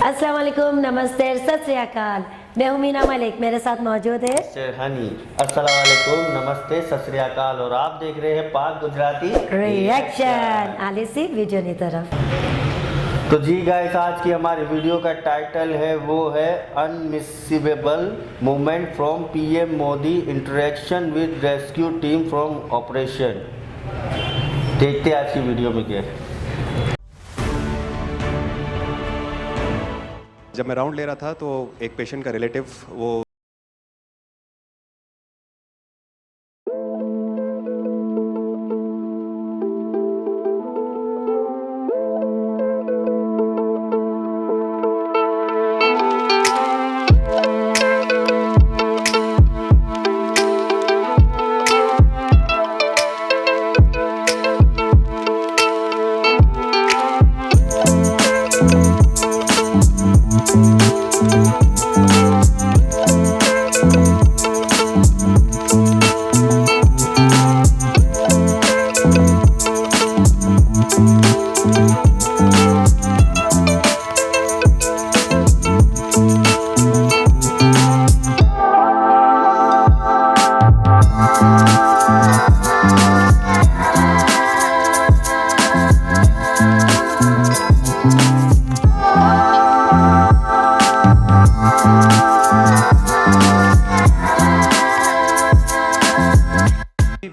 अस्सलाम वालेकुम, नमस्ते, सत श्री अकाल। मैं हूं मीना मलिक, मेरे साथ मौजूद है हनी। अस्सलाम वालेकुम, नमस्ते, सत श्री अकाल और आप देख रहे हैं पाक गुजराती रिएक्शन। आले से वीडियो की तरफ। तो जी गाइस, आज की हमारी वीडियो का टाइटल है वो है unmissable moment from PM Modi interaction with rescue team from operation. देखते हैं आज की वीडियो में क्या है। जब मैं राउंड ले रहा था तो एक पेशेंट का रिलेटिव वो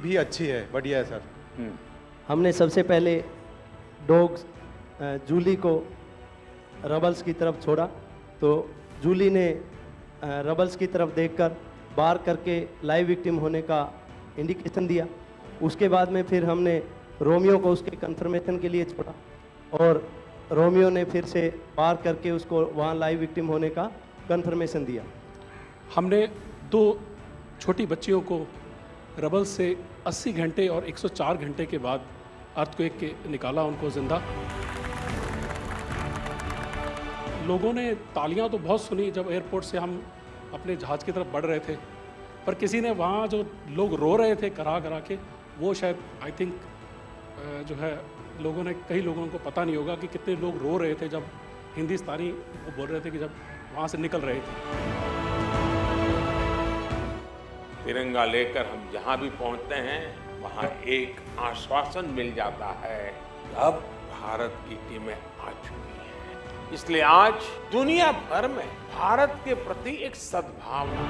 भी अच्छी है, बढ़िया है सर। हमने सबसे पहले डॉग जूली को रबल्स की तरफ छोड़ा, तो जूली ने रबल्स की तरफ देखकर बार करके लाइव विक्टिम होने का इंडिकेशन दिया। उसके बाद में फिर हमने रोमियो को उसके कंफर्मेशन के लिए छोड़ा और रोमियो ने फिर से बार करके उसको वहाँ लाइव विक्टिम होने का कंफर्मेशन दिया। हमने दो छोटी बच्चियों को रबल से 80 घंटे और 104 घंटे के बाद अर्थक्वेक के निकाला उनको जिंदा। लोगों ने तालियां तो बहुत सुनी जब एयरपोर्ट से हम अपने जहाज़ की तरफ बढ़ रहे थे, पर किसी ने वहाँ जो लोग रो रहे थे करा करा के, वो शायद आई थिंक जो है लोगों ने, कई लोगों को पता नहीं होगा कि कितने लोग रो रहे थे जब हिंदुस्तानी वो बोल रहे थे कि जब वहाँ से निकल रहे थे। तिरंगा लेकर हम जहां भी पहुंचते हैं वहां एक आश्वासन मिल जाता है, अब भारत की टीमें आ चुकी हैं। इसलिए आज दुनिया भर में भारत के प्रति एक सद्भावना।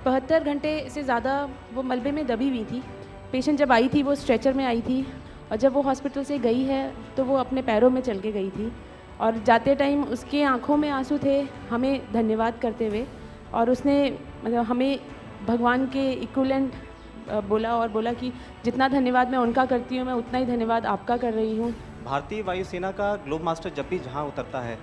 72 घंटे से ज़्यादा वो मलबे में दबी हुई थी। पेशेंट जब आई थी वो स्ट्रेचर में आई थी और जब वो हॉस्पिटल से गई है तो वो अपने पैरों में चल के गई थी और जाते टाइम उसके आंखों में आंसू थे हमें धन्यवाद करते हुए, और उसने मतलब हमें भगवान के इक्विवेलेंट बोला और बोला कि जितना धन्यवाद मैं उनका करती हूँ मैं उतना ही धन्यवाद आपका कर रही हूँ। भारतीय वायुसेना का ग्लोब मास्टर जब भी जहाँ उतरता है,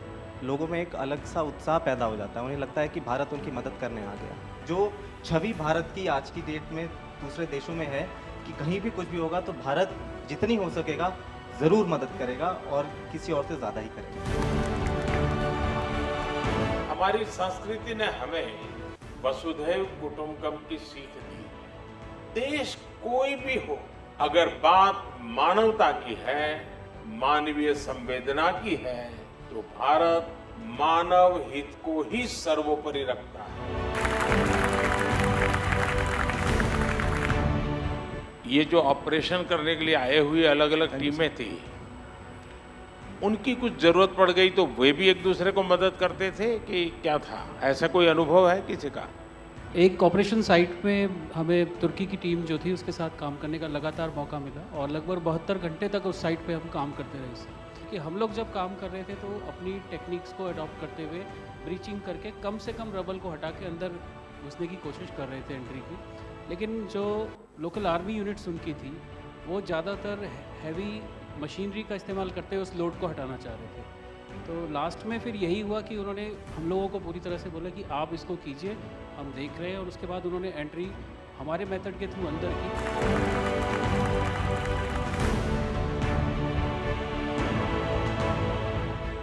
लोगों में एक अलग सा उत्साह पैदा हो जाता है। उन्हें लगता है कि भारत उनकी मदद करने आ गया। जो छवि भारत की आज की डेट में दूसरे देशों में है कि कहीं भी कुछ भी होगा तो भारत जितनी हो सकेगा ज़रूर मदद करेगा और किसी और से ज़्यादा ही करेगा। हमारी संस्कृति ने हमें वसुधैव कुटुंबकम की सीख दी। देश कोई भी हो, अगर बात मानवता की है, मानवीय संवेदना की है, तो भारत मानव हित को ही सर्वोपरि रखता है। ये जो ऑपरेशन करने के लिए आए हुए अलग अलग टीमें थी, उनकी कुछ जरूरत पड़ गई तो वे भी एक दूसरे को मदद करते थे कि क्या था? ऐसा कोई अनुभव है किसी का? एक ऑपरेशन साइट में हमें तुर्की की टीम जो थी उसके साथ काम करने का लगातार मौका मिला और लगभग 72 घंटे तक उस साइट पे हम काम करते रहे सर। कि हम लोग जब काम कर रहे थे तो अपनी टेक्निक्स को अडॉप्ट करते हुए ब्रीचिंग करके कम से कम रबल को हटा के अंदर घुसने की कोशिश कर रहे थे एंट्री की, लेकिन जो लोकल आर्मी यूनिट्स उनकी थी वो ज़्यादातर हैवी मशीनरी का इस्तेमाल करते हुए उस लोड को हटाना चाह रहे थे। तो लास्ट में फिर यही हुआ कि उन्होंने हम लोगों को पूरी तरह से बोला कि आप इसको कीजिए, हम देख रहे हैं, और उसके बाद उन्होंने एंट्री हमारे मेथड के थ्रू अंदर की।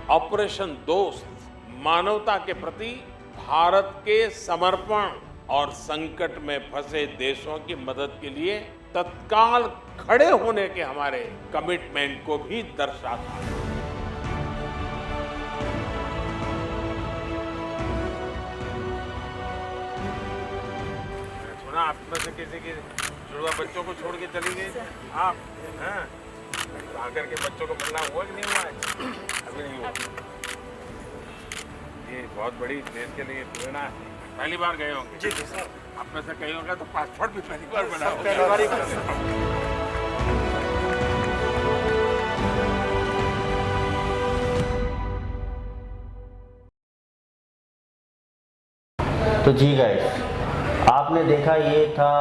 ऑपरेशन दोस्त मानवता के प्रति भारत के समर्पण और संकट में फंसे देशों की मदद के लिए तत्काल खड़े होने के हमारे कमिटमेंट को भी दर्शाता है। आप में से किसी की जुड़वा बच्चों को छोड़ के चली गई आप, हैं? आकर के बच्चों को मिलना हुआ कि नहीं हुआ है? अभी नहीं हुआ। ये बहुत बड़ी देश के लिए प्रेरणा है। पहली बार गए होंगे? जी जी सर। आप में से कहीं होगा तो पासपोर्ट भी पहली बार बना होगा। पहली बार ही बना। तो जी गाइस, आपने देखा ये था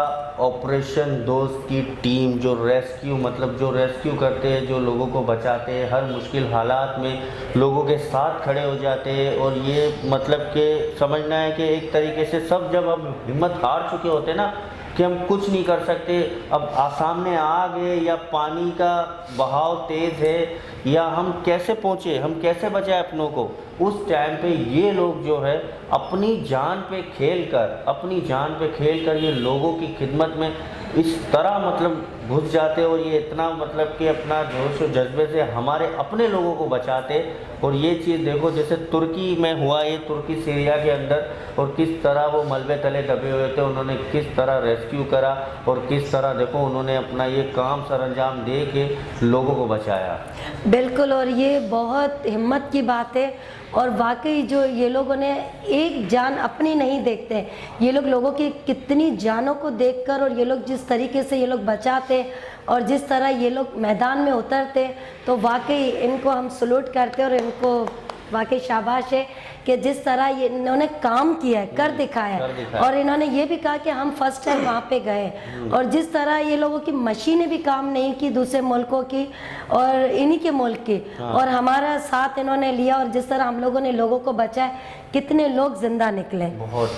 ऑपरेशन दोस्त की टीम जो रेस्क्यू मतलब जो रेस्क्यू करते हैं, जो लोगों को बचाते हैं, हर मुश्किल हालात में लोगों के साथ खड़े हो जाते हैं। और ये मतलब कि समझना है कि एक तरीके से सब जब हम हिम्मत हार चुके होते हैं ना कि हम कुछ नहीं कर सकते, अब सामने आग है या पानी का बहाव तेज़ है या हम कैसे पहुँचे, हम कैसे बचाए अपनों को, उस टाइम पे ये लोग जो है अपनी जान पे खेल कर ये लोगों की खिदमत में इस तरह मतलब घुस जाते और ये इतना मतलब कि अपना जोश और जज्बे से हमारे अपने लोगों को बचाते। और ये चीज़ देखो जैसे तुर्की में हुआ, ये तुर्की सीरिया के अंदर, और किस तरह वो मलबे तले दबे हुए थे, उन्होंने किस तरह रेस्क्यू करा और किस तरह देखो उन्होंने अपना ये काम सरअंजाम दे के लोगों को बचाया। बिल्कुल, और ये बहुत हिम्मत की बात है। और वाकई जो ये लोगों ने एक जान अपनी नहीं देखते, ये लोग लोगों की कितनी जानों को देखकर, और ये लोग जिस तरीके से ये लोग बचाते और जिस तरह ये लोग मैदान में उतरते, तो वाकई इनको हम सलूट करते और इनको वाकई शाबाश है कि जिस तरह ये इन्होंने काम किया है, कर दिखाया। और इन्होंने ये भी कहा कि हम फर्स्ट टाइम वहाँ पे गए, और जिस तरह ये लोगों की मशीनें भी काम नहीं की दूसरे मुल्कों की और इन्हीं के मुल्क की, और हमारा साथ इन्होंने लिया, और जिस तरह हम लोगों ने लोगों को बचाया, कितने लोग जिंदा निकले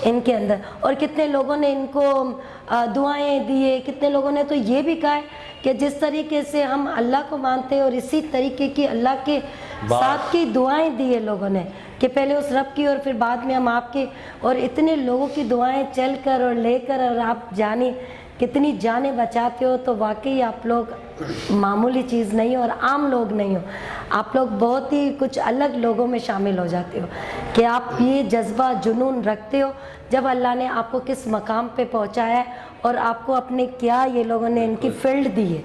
इनके अंदर, और कितने लोगों ने इनको दुआएं दिए, कितने लोगों ने तो ये भी कहा है कि जिस तरीके से हम अल्लाह को मानते हैं और इसी तरीके की अल्लाह के साथ की दुआएं दी है लोगों ने कि पहले उस रब की और फिर बाद में हम आपके, और इतने लोगों की दुआएं चलकर और लेकर, और आप जाने कितनी जानें बचाते हो, तो वाकई आप लोग मामूली चीज़ नहीं हो और आम लोग नहीं हो, आप लोग बहुत ही कुछ अलग लोगों में शामिल हो जाते हो कि आप ये जज्बा जुनून रखते हो जब अल्लाह ने आपको किस मकाम पे पहुंचाया है, और आपको अपने क्या ये लोगों ने इनकी फील्ड दी है,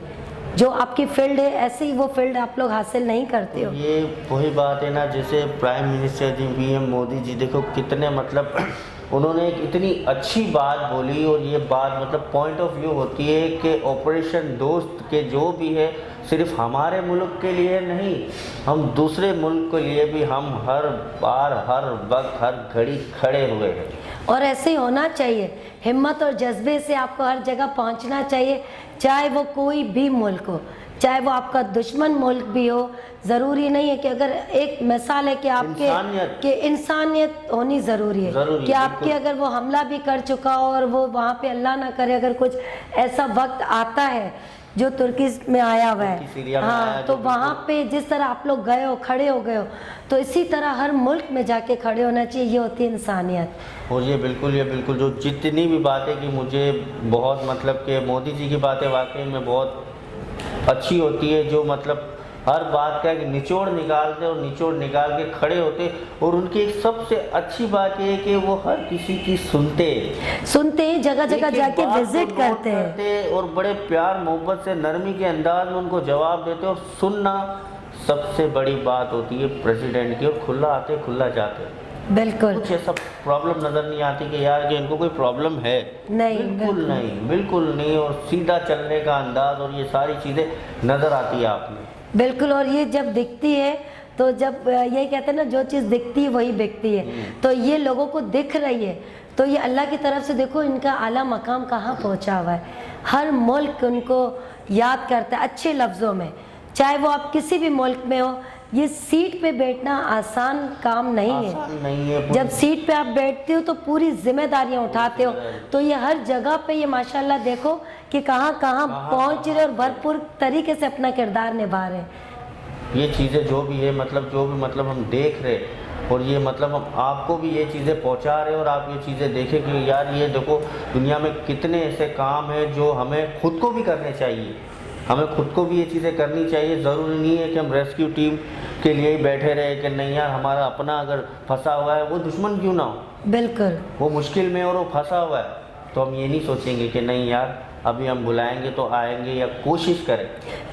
जो आपकी फील्ड है, ऐसे ही वो फील्ड आप लोग हासिल नहीं करते हो। ये वही बात है ना, जैसे प्राइम मिनिस्टर जी PM मोदी जी देखो कितने मतलब उन्होंने एक इतनी अच्छी बात बोली, और ये बात मतलब पॉइंट ऑफ व्यू होती है कि ऑपरेशन दोस्त के जो भी है सिर्फ हमारे मुल्क के लिए नहीं, हम दूसरे मुल्क के लिए भी हम हर बार हर वक्त हर घड़ी खड़े हुए हैं। और ऐसे ही होना चाहिए, हिम्मत और जज्बे से आपको हर जगह पहुंचना चाहिए, चाहे वो कोई भी मुल्क हो, चाहे वो आपका दुश्मन मुल्क भी हो। ज़रूरी नहीं है कि अगर एक मिसाल है कि आपके इंसानियत होनी ज़रूरी है कि आपके अगर वो हमला भी कर चुका हो और वो वहाँ पे अल्लाह ना करे अगर कुछ ऐसा वक्त आता है जो तुर्की में आया हुआ है, हाँ, तो वहाँ पे जिस तरह आप लोग गए हो, खड़े हो गए हो, तो इसी तरह हर मुल्क में जाके खड़े होना चाहिए। ये होती है इंसानियत। और ये बिल्कुल जो जितनी भी बातें की मुझे बहुत मतलब कि मोदी जी की बातें वाकई में बहुत अच्छी होती है, जो मतलब हर बात का एक निचोड़ निकालते और निचोड़ निकाल के खड़े होते। और उनकी एक सबसे अच्छी बात ये है कि वो हर किसी की सुनते हैं, जगह जगह जाके विजिट करते हैं और बड़े प्यार मोहब्बत से नरमी के अंदाज में उनको जवाब देते। और सुनना सबसे बड़ी बात होती है प्रेसिडेंट की, और खुला आते खुला जाते। बिल्कुल, कुछ ऐसा प्रॉब्लम नज़र नहीं आती कि यार कि इनको कोई प्रॉब्लम है, नहीं, बिल्कुल नहीं। और सीधा चलने का अंदाज और ये सारी चीज़ें नज़र आती है आप में। बिल्कुल, और ये जब दिखती है तो जब ये कहते हैं ना, जो चीज़ दिखती है वही बिकती है, तो ये लोगों को दिख रही है, तो ये अल्लाह की तरफ से देखो इनका आला मकाम कहाँ पहुँचा हुआ है। हर मुल्क उनको याद करता है अच्छे लफ्ज़ों में, चाहे वो आप किसी भी मुल्क में हो। ये सीट पे बैठना आसान काम नहीं है। जब सीट पे आप बैठते हो तो पूरी जिम्मेदारियां उठाते हो, तो ये हर जगह पे ये माशाल्लाह देखो कि कहाँ पहुँच रहे और भरपूर तरीके से अपना किरदार निभा रहे हैं। ये चीज़ें जो भी है मतलब हम देख रहे, और ये मतलब हम आपको भी ये चीज़ें पहुंचा रहे, और आप ये चीज़ें देखें कि यार ये देखो दुनिया में कितने ऐसे काम हैं जो हमें खुद को भी करने चाहिए, हमें खुद को भी ये चीज़ें करनी चाहिए। ज़रूरी नहीं है कि हम रेस्क्यू टीम के लिए ही बैठे रहे कि नहीं यार हमारा अपना अगर फंसा हुआ है, वो दुश्मन क्यों ना हो, बिल्कुल, वो मुश्किल में और वो फंसा हुआ है, तो हम ये नहीं सोचेंगे कि नहीं यार अभी हम बुलाएंगे तो आएंगे, या कोशिश करें।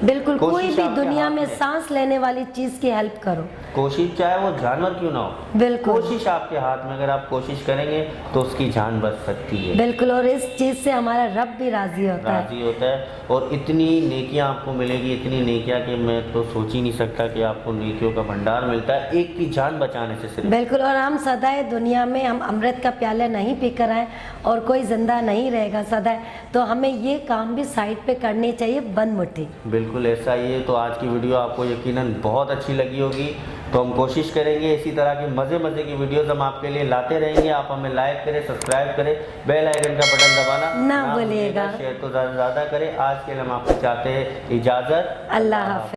बिल्कुल, कोई कोशिश भी आपके दुनिया हाथ में सांस लेने वाली चीज़ की हेल्प करो। कोशिश चाहे वो जानवर क्यों ना हो, बिल्कुल। कोशिश आपके हाथ में, अगर आप कोशिश करेंगे तो उसकी जान बच सकती है। बिल्कुल, और इस चीज़ से हमारा रब भी राज़ी होता है। राजी होता है, और इतनी नेकियां आपको मिलेगी, इतनी नेकियां कि मैं तो सोच ही नहीं सकता कि आपको नेकियों का भंडार मिलता है एक की जान बचाने से सिर्फ। बिल्कुल, और हम सदाए दुनिया में हम अमृत का प्याला नहीं पी कर आए और कोई जिंदा नहीं रहेगा सदाए, तो हमें ये काम भी साइड पे करनी चाहिए बंद मुट्ठी। बिल्कुल ऐसा ही है। तो आज की वीडियो आपको यकीनन बहुत अच्छी लगी होगी, तो हम कोशिश करेंगे इसी तरह की मज़े की वीडियोस हम आपके लिए लाते रहेंगे। आप हमें लाइक करें, सब्सक्राइब करें, बेल आइकन का बटन दबाना ना भूलिएगा। शेयर तो ज़्यादा करें। आज के लिए हम आपसे चाहते हैं इजाज़त। अल्लाह हाफ़िज़।